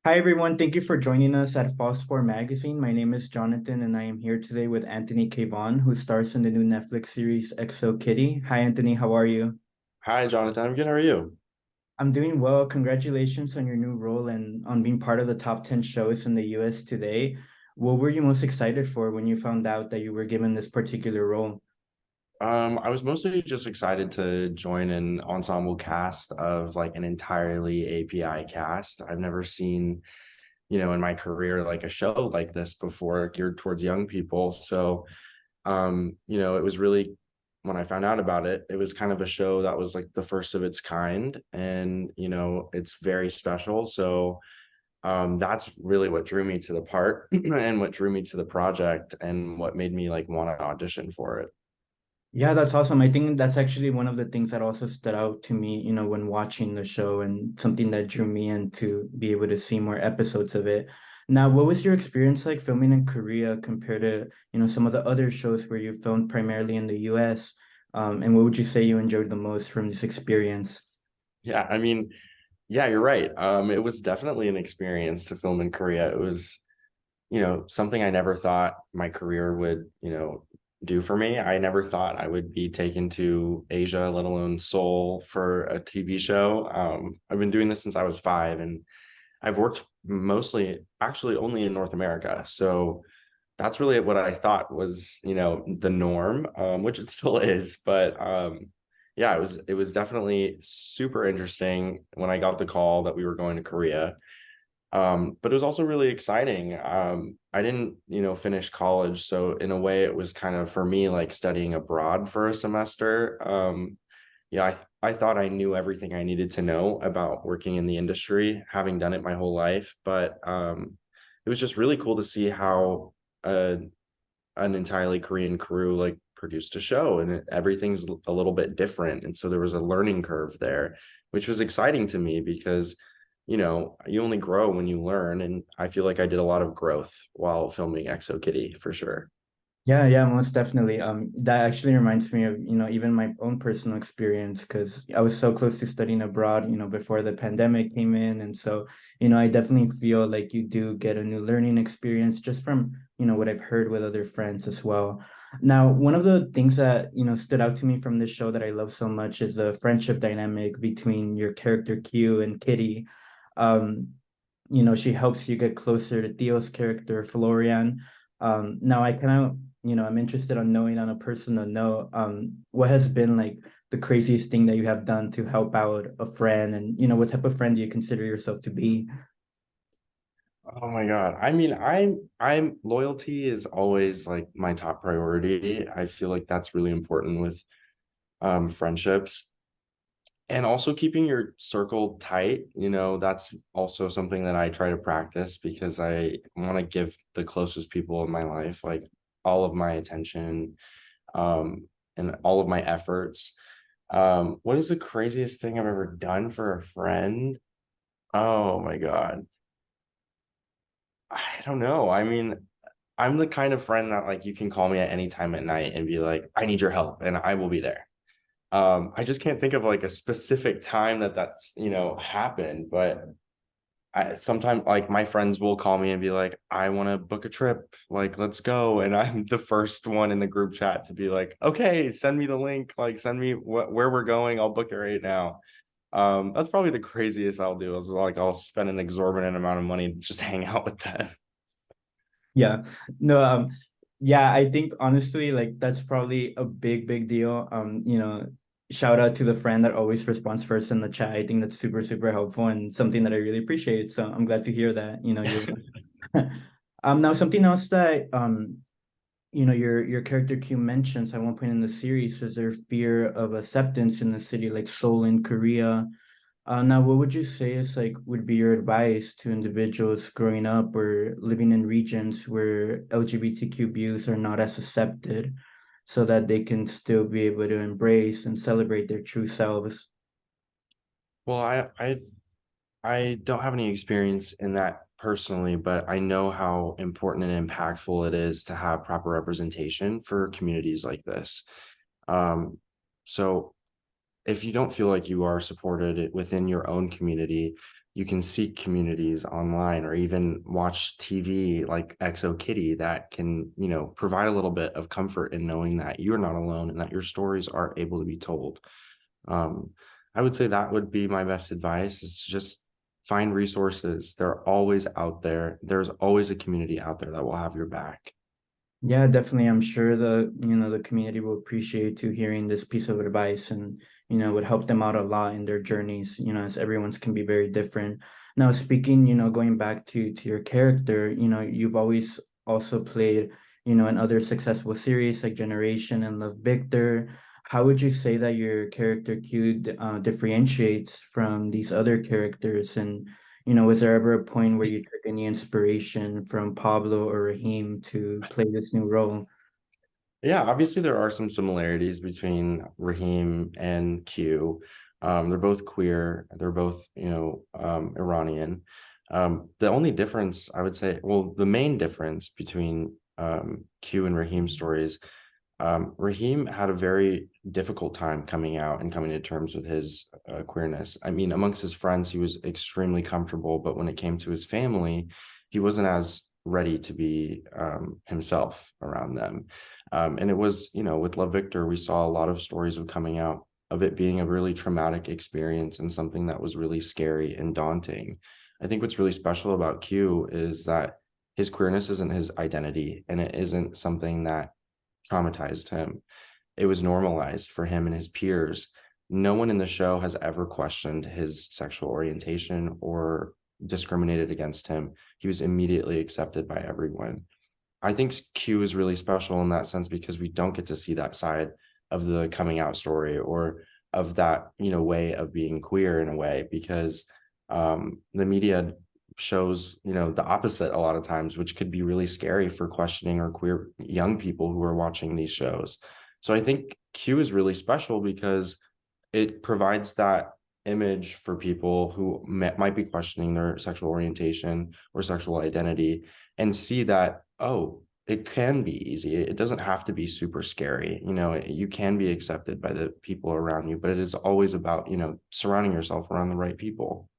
Hi, everyone. Thank you for joining us at Phosphor magazine. My name is Jonathan, and I am here today with Anthony Keyvan, who stars in the new Netflix series EXO Kitty. Hi, Anthony. How are you? Hi, Jonathan. I'm good. How are you? I'm doing well. Congratulations on your new role and on being part of the top 10 shows in the US today. What were you most excited for when you found out that you were given this particular role? I was mostly just excited to join an ensemble cast of like an entirely API cast. I've never seen, in my career like a show like this before geared towards young people. So, it was really when I found out about it, it was kind of a show that was like the first of its kind, and it's very special. So, that's really what drew me to the part and what drew me to the project and what made me like want to audition for it. Yeah, that's awesome. I think that's actually one of the things that also stood out to me, when watching the show and something that drew me in to be able to see more episodes of it. Now, what was your experience like filming in Korea compared to, some of the other shows where you filmed primarily in the US? And what would you say you enjoyed the most from this experience? Yeah, yeah, you're right. It was definitely an experience to film in Korea. It was, something I never thought my career would, do for me. I never thought I would be taken to Asia, let alone Seoul for a TV show. I've been doing this since I was five, and I've worked mostly actually only in North America. So that's really what I thought was, the norm, which it still is. But yeah, it was definitely super interesting when I got the call that we were going to Korea. But it was also really exciting. I didn't, finish college, so in a way, it was kind of for me like studying abroad for a semester. Yeah, I thought I knew everything I needed to know about working in the industry, having done it my whole life. But it was just really cool to see how uh, an entirely Korean crew like produced a show, and everything's a little bit different. And so there was a learning curve there, which was exciting to me because, you only grow when you learn. And I feel like I did a lot of growth while filming EXO Kitty for sure. Yeah, yeah, most definitely. That actually reminds me of, even my own personal experience because I was so close to studying abroad, before the pandemic came in. And so, I definitely feel like you do get a new learning experience just from, what I've heard with other friends as well. Now, one of the things that, stood out to me from this show that I love so much is the friendship dynamic between your character Q and Kitty. Um, she helps you get closer to Theo's character, Florian. Now I kind of, I'm interested on knowing on a personal note, what has been like the craziest thing that you have done to help out a friend, and what type of friend do you consider yourself to be? Oh my God. I'm loyalty is always like my top priority. I feel like that's really important with friendships. And also keeping your circle tight, that's also something that I try to practice because I want to give the closest people in my life like all of my attention, um, and all of my efforts. What is the craziest thing I've ever done for a friend? Oh my God. I don't know. I'm the kind of friend that like you can call me at any time at night and be like, I need your help, and I will be there. I just can't think of like a specific time that's happened, but I sometimes like my friends will call me and be like, I want to book a trip, like let's go, and I'm the first one in the group chat to be like, okay, send me the link, like send me where we're going, I'll book it right now. That's probably the craziest I'll do is like I'll spend an exorbitant amount of money to just hang out with them. Yeah, no, yeah, I think honestly, like that's probably a big, big deal. Shout out to the friend that always responds first in the chat. I think that's super, super helpful and something that I really appreciate. So I'm glad to hear that, you're now something else that your character Q mentions at one point in the series is their fear of acceptance in the city like Seoul in Korea. Now, what would you say is like would be your advice to individuals growing up or living in regions where LGBTQ views are not as accepted so that they can still be able to embrace and celebrate their true selves? Well, I don't have any experience in that personally, but I know how important and impactful it is to have proper representation for communities like this. Um, so if you don't feel like you are supported within your own community, you can seek communities online or even watch TV like EXO Kitty that can, provide a little bit of comfort in knowing that you're not alone and that your stories are able to be told. Um, I would say that would be my best advice is just find resources. They're always out there. There's always a community out there that will have your back. Yeah, definitely. I'm sure the community will appreciate to hearing this piece of advice and, would help them out a lot in their journeys, as everyone's can be very different. Now, speaking, going back to your character, you've always also played, in other successful series like Generation and Love Victor. How would you say that your character Q differentiates from these other characters? And was there ever a point where you took any inspiration from Pablo or Raheem to play this new role? Yeah, obviously there are some similarities between Raheem and Q. They're both queer. They're both, Iranian. The only difference I would say, well, the main difference between Q and Raheem's stories, Raheem had a very difficult time coming out and coming to terms with his queerness. I mean, amongst his friends, he was extremely comfortable, but when it came to his family, he wasn't as ready to be himself around them. And it was, with Love Victor, we saw a lot of stories of coming out of it being a really traumatic experience and something that was really scary and daunting. I think what's really special about Q is that his queerness isn't his identity and it isn't something that traumatized him. It was normalized for him and his peers. No one in the show has ever questioned his sexual orientation or discriminated against him. He was immediately accepted by everyone. I think Q is really special in that sense because we don't get to see that side of the coming out story or of that, way of being queer in a way because the media shows, the opposite a lot of times, which could be really scary for questioning or queer young people who are watching these shows. So I think Q is really special because it provides that image for people who might be questioning their sexual orientation or sexual identity and see that, oh, it can be easy. It doesn't have to be super scary. You can be accepted by the people around you, but it is always about, surrounding yourself around the right people.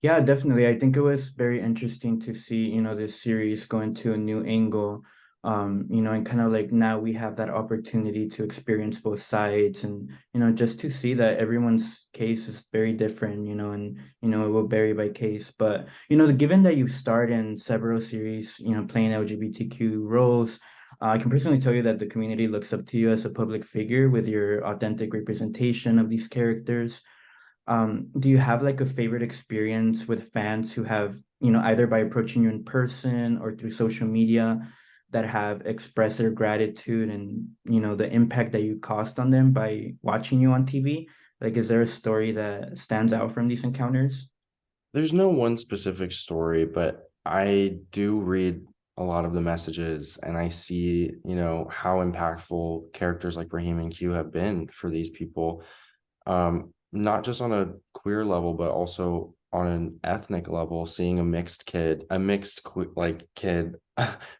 Yeah, definitely. I think it was very interesting to see, this series go into a new angle, and kind of like now we have that opportunity to experience both sides and, just to see that everyone's case is very different, and, it will vary by case. But, given that you starred in several series, playing LGBTQ roles, I can personally tell you that the community looks up to you as a public figure with your authentic representation of these characters. Do you have like a favorite experience with fans who have, either by approaching you in person or through social media that have expressed their gratitude and, the impact that you caused on them by watching you on TV? Like, is there a story that stands out from these encounters? There's no one specific story, but I do read a lot of the messages and I see, how impactful characters like Raheem and Q have been for these people. Not just on a queer level, but also on an ethnic level, seeing a mixed kid, like kid,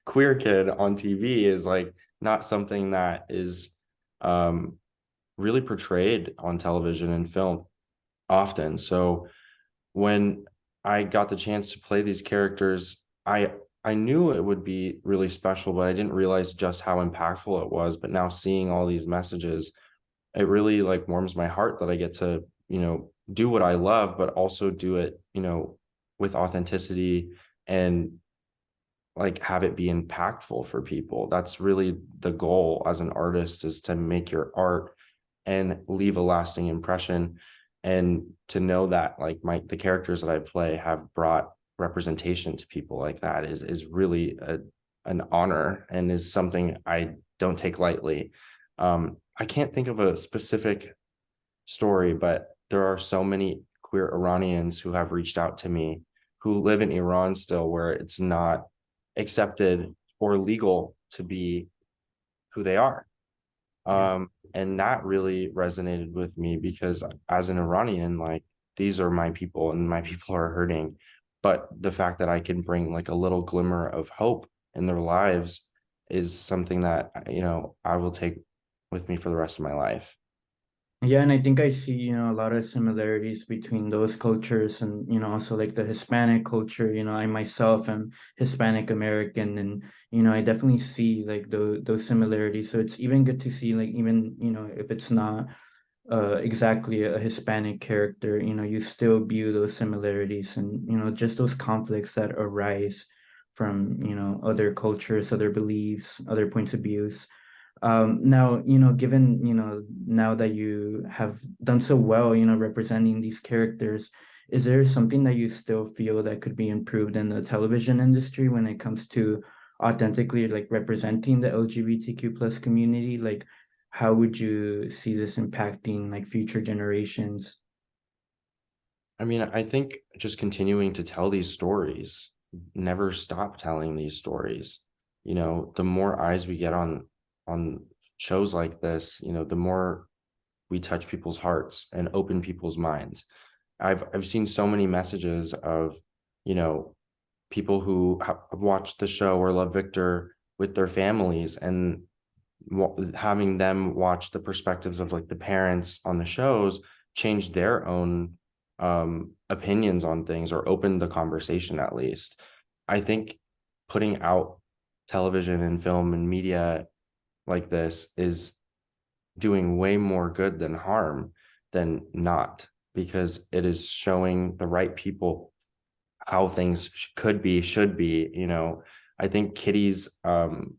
queer kid on TV is like not something that is um really portrayed on television and film often. So when I got the chance to play these characters, I knew it would be really special, but I didn't realize just how impactful it was. But now seeing all these messages, it really like warms my heart that I get to, do what I love, but also do it, with authenticity and like have it be impactful for people. That's really the goal as an artist is to make your art and leave a lasting impression and to know that like the characters that I play have brought representation to people like that is really an honor and is something I don't take lightly. I can't think of a specific story, but there are so many queer Iranians who have reached out to me who live in Iran still where it's not accepted or legal to be who they are. Yeah. And that really resonated with me because as an Iranian, like these are my people and my people are hurting. But the fact that I can bring like a little glimmer of hope in their lives is something that, I will take with me for the rest of my life. Yeah, and I think I see, a lot of similarities between those cultures and, also like the Hispanic culture. I myself am Hispanic American, and, I definitely see like those similarities. So it's even good to see like even, if it's not exactly a Hispanic character, you still view those similarities and, just those conflicts that arise from, other cultures, other beliefs, other points of views. Now, given, now that you have done so well, representing these characters, is there something that you still feel that could be improved in the television industry when it comes to authentically like representing the LGBTQ plus community? Like, how would you see this impacting like future generations? I mean, I think just continuing to tell these stories, never stop telling these stories. The more eyes we get on shows like this, the more we touch people's hearts and open people's minds. I've seen so many messages of, you know, people who have watched the show or love Victor with their families, and having them watch the perspectives of like the parents on the shows change their own opinions on things, or open the conversation at least. I think putting out television and film and media like this is doing way more good than harm than not, because it is showing the right people how things could be, should be. I think Kitty's coming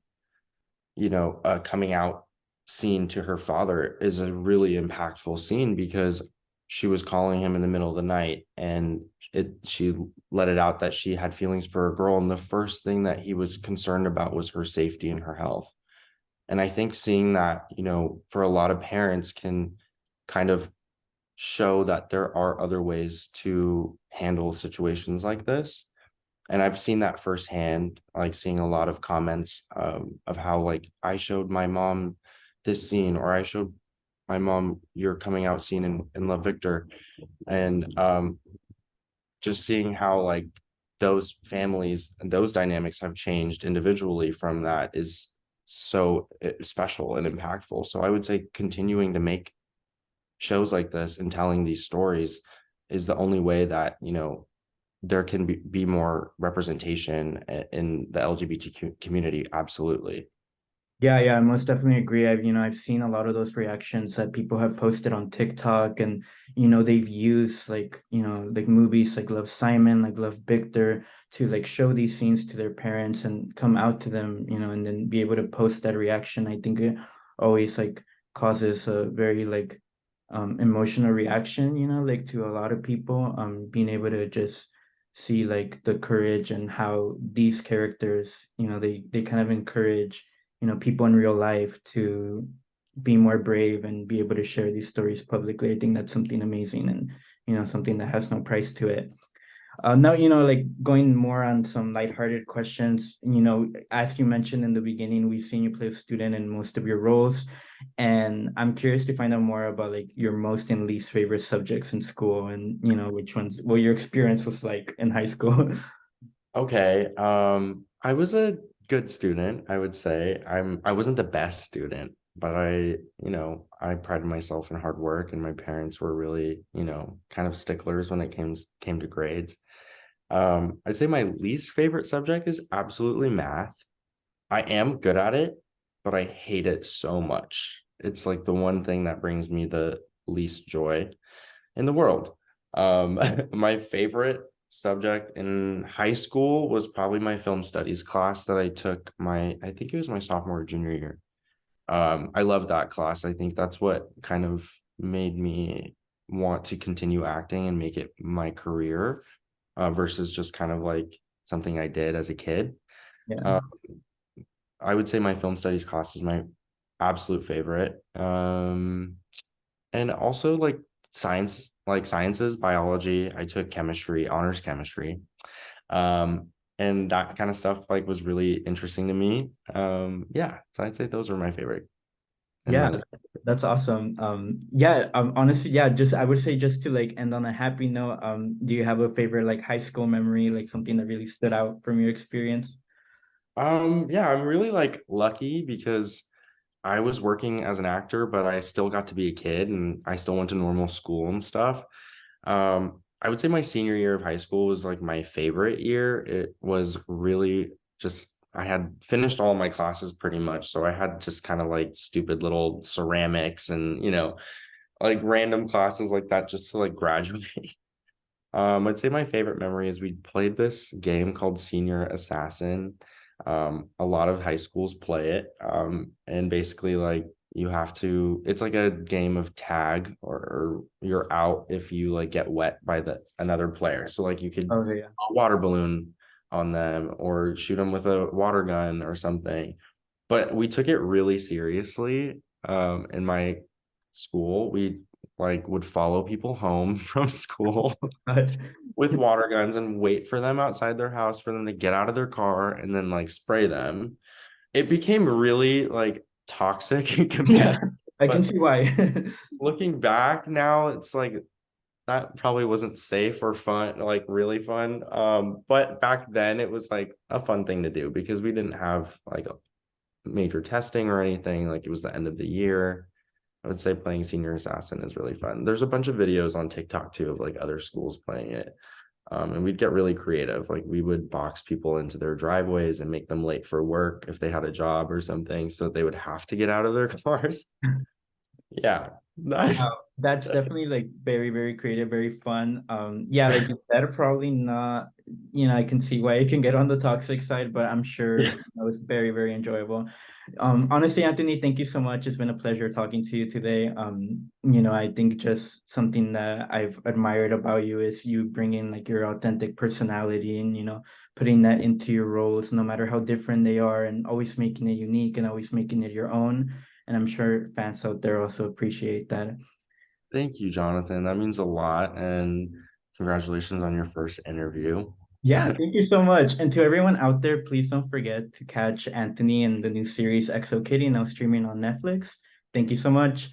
out scene to her father is a really impactful scene, because she was calling him in the middle of the night, and she let it out that she had feelings for a girl, and the first thing that he was concerned about was her safety and her health. And I think seeing that, for a lot of parents, can kind of show that there are other ways to handle situations like this. And I've seen that firsthand, like seeing a lot of comments of how, like, I showed my mom this scene, or I showed my mom your coming out scene in Love Victor. And just seeing how, like, those families and those dynamics have changed individually from that is so special and impactful. So I would say continuing to make shows like this and telling these stories is the only way that, there can be more representation in the LGBTQ community. Absolutely. Yeah, yeah, I most definitely agree. I've seen a lot of those reactions that people have posted on TikTok, and they've used like, like movies like Love Simon, like Love Victor, to like show these scenes to their parents and come out to them, and then be able to post that reaction. I think it always like causes a very like emotional reaction, like to a lot of people, being able to just see like the courage and how these characters, they kind of encourage people in real life to be more brave and be able to share these stories publicly. I think that's something amazing and something that has no price to it. Now, like going more on some lighthearted questions, as you mentioned in the beginning, we've seen you play a student in most of your roles. And I'm curious to find out more about like your most and least favorite subjects in school, and, which ones, what your experience was like in high school. Okay. I was a good student, I would say. I wasn't the best student, but I prided myself in hard work, and my parents were really, kind of sticklers when it came to grades. I'd say my least favorite subject is absolutely math. I am good at it, but I hate it so much. It's like the one thing that brings me the least joy in the world. My favorite subject in high school was probably my film studies class that I took I think it was my sophomore or junior year. I love that class. I think that's what kind of made me want to continue acting and make it my career, versus just kind of like something I did as a kid. Yeah. Uh, I would say my film studies class is my absolute favorite. And also like sciences, biology. I took chemistry, honors chemistry. And that kind of stuff like was really interesting to me. Yeah, so I'd say those were my favorite. And Yeah, my that's awesome. Yeah, honestly, yeah, just I would say just to like end on a happy note, do you have a favorite like high school memory, like something that really stood out from your experience? yeah, I'm really like lucky because I was working as an actor, but I still got to be a kid and I still went to normal school and stuff. I would say my senior year of high school was like my favorite year. It was really just, I had finished all my classes pretty much. So I had just kind of like stupid little ceramics and, like random classes like that just to like graduate. I'd say my favorite memory is we played this game called Senior Assassin. A lot of high schools play it. And basically like you have to, it's like a game of tag, or you're out if you like get wet by the another player. So like you could Okay, yeah. a water balloon on them or shoot them with a water gun or something. But we took it really seriously. In my school, we like would follow people home from school with water guns and wait for them outside their house for them to get out of their car and then like spray them. It became really like toxic and Yeah, competitive. I can But see why. looking back now, it's like that probably wasn't safe or fun, like really fun. But back then it was like a fun thing to do because we didn't have like a major testing or anything. Like it was the end of the year. I would say playing Senior Assassin is really fun. There's a bunch of videos on TikTok too of like other schools playing it. And we'd get really creative. Like we would box people into their driveways and make them late for work if they had a job or something, so they would have to get out of their cars. Yeah. Wow, that's definitely like very, very creative, very fun. Yeah, like you said, probably not, I can see why it can get on the toxic side, but I'm sure Yeah. it's very, very enjoyable. Honestly, Anthony, thank you so much. It's been a pleasure talking to you today. I think just something that I've admired about you is you bringing like your authentic personality and, putting that into your roles, no matter how different they are, and always making it unique and always making it your own. And I'm sure fans out there also appreciate that. Thank you, Jonathan. That means a lot. And congratulations on your first interview. Yeah, thank you so much. And to everyone out there, please don't forget to catch Anthony in the new series EXO Kitty, now streaming on Netflix. Thank you so much.